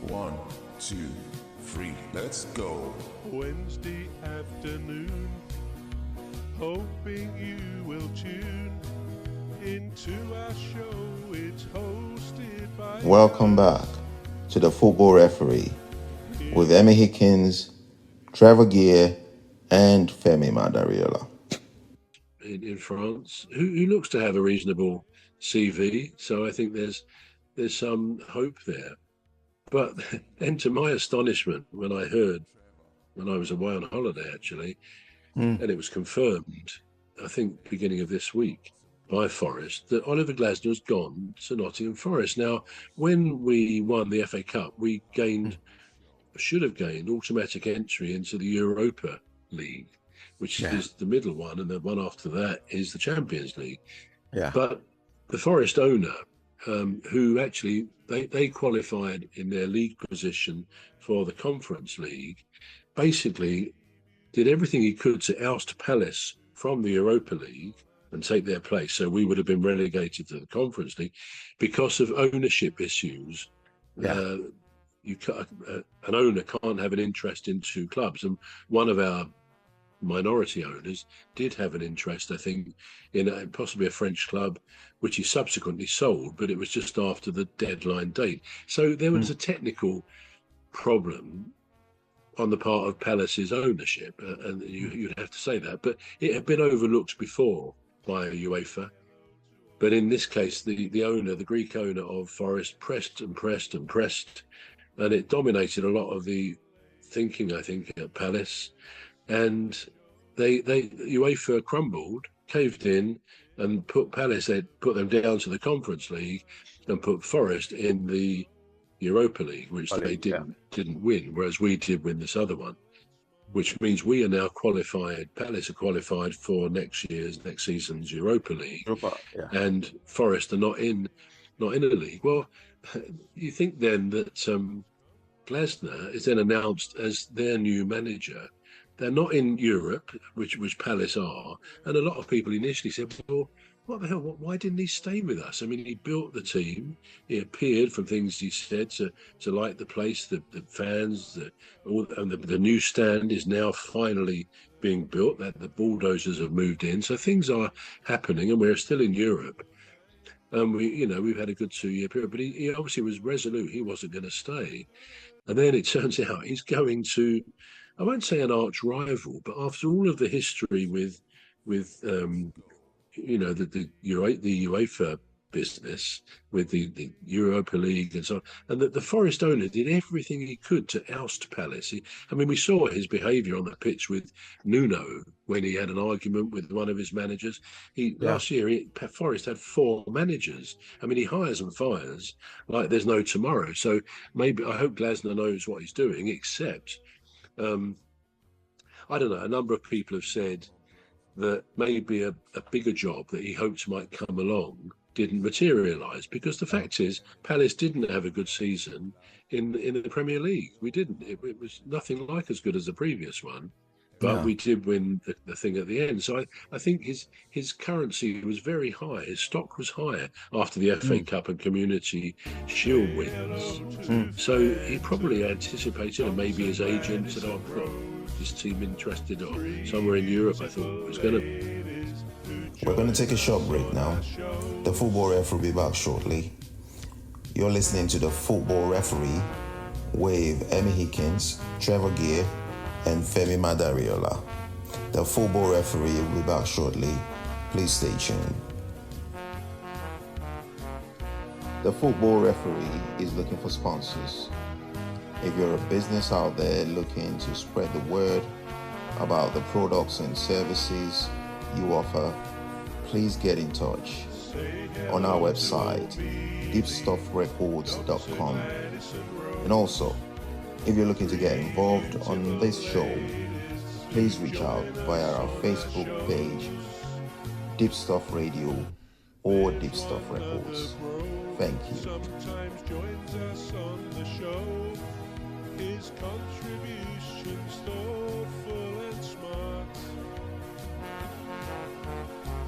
1, 2, 3, let's go. Wednesday afternoon, hoping you will tune into our show. It's hosted by Welcome back to the Football Referee with Emmy Hikins, Trevor Gear, and Femi Madariola. In France, who looks to have a reasonable CV, so I think there's some hope there. But then, to my astonishment, when I heard, when I was away on holiday actually, and it was confirmed, I think beginning of this week by Forest, that Oliver Glasner has gone to Nottingham Forest. Now, when we won the FA Cup, we should have gained automatic entry into the Europa League, which is the middle one, and the one after that is the Champions League. But the Forest owner, who actually they qualified in their league position for the Conference League, basically did everything he could to oust Palace from the Europa League and take their place. So we would have been relegated to the Conference League because of ownership issues. An owner can't have an interest in two clubs, and one of our minority owners did have an interest, I think, in possibly a French club, which he subsequently sold, but it was just after the deadline date. So there was a technical problem on the part of Palace's ownership, and you'd have to say that, but it had been overlooked before by UEFA. But in this case, the owner, the Greek owner of Forest, pressed, and it dominated a lot of the thinking, I think, at Palace. And UEFA crumbled, caved in, and put them down to the Conference League, and put Forest in the Europa League, which they didn't win, whereas we did win this other one, which means we are now qualified. Palace are qualified for next season's Europa League, and Forest are not in a league. Well, you think then that Glasner is then announced as their new manager. They're not in Europe, which Palace are, and a lot of people initially said, well, what the hell, why didn't he stay with us? I mean, he built the team. He appeared, from things he said, to like the place, the fans, and the new stand is now finally being built, that the bulldozers have moved in. So things are happening, and we're still in Europe. We've had a good 2-year period, but he obviously was resolute. He wasn't going to stay. And then it turns out he's going to, I won't say an arch rival, but after all of the history with the UEFA business, with the Europa League and so on, and that the Forest owner did everything he could to oust Palace. We saw his behaviour on the pitch with Nuno when he had an argument with one of his managers. Last year, Forest had 4 managers. He hires and fires like there's no tomorrow. So maybe, I hope Glasner knows what he's doing, except, I don't know, a number of people have said that maybe a bigger job that he hoped might come along didn't materialise, because the fact is Palace didn't have a good season in the Premier League. We didn't. It was nothing like as good as the previous one, but we did win the thing at the end. So I think his currency was very high. His stock was high after the FA Cup and Community Shield wins. So he probably anticipated, and maybe his agent said, I've got this team interested, or somewhere in Europe. I thought it was going to. We're going to take a short break now. The Football Referee will be back shortly. You're listening to the Football Referee with Emmy Hikins, Trevor Gear, and Femi Madariola. The Football Referee will be back shortly. Please stay tuned. The Football Referee is looking for sponsors. If you're a business out there looking to spread the word about the products and services you offer, please get in touch on our website, deepstuffrecords.com. And also, if you're looking to get involved on this show, please reach out via our Facebook page, Deepstuff Radio or Deepstuff Records. Thank you. Sometimes joins us on the show. His contributions thoughtful and smart.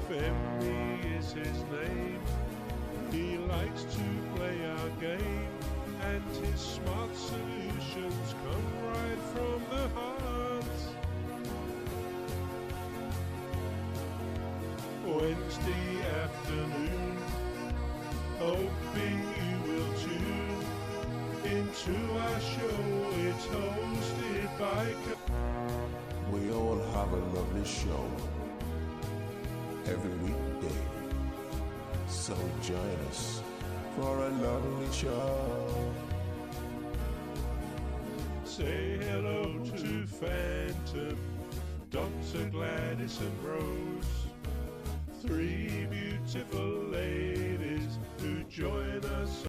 Femi is his name. He likes to play our game and his smart solutions come right from the heart. Wednesday afternoon, hoping you will tune into our show. It's hosted by We all have a lovely show every weekday, so join us for a lovely show. Say hello to Phantom, Dr. Gladys and Rose, three beautiful ladies who join us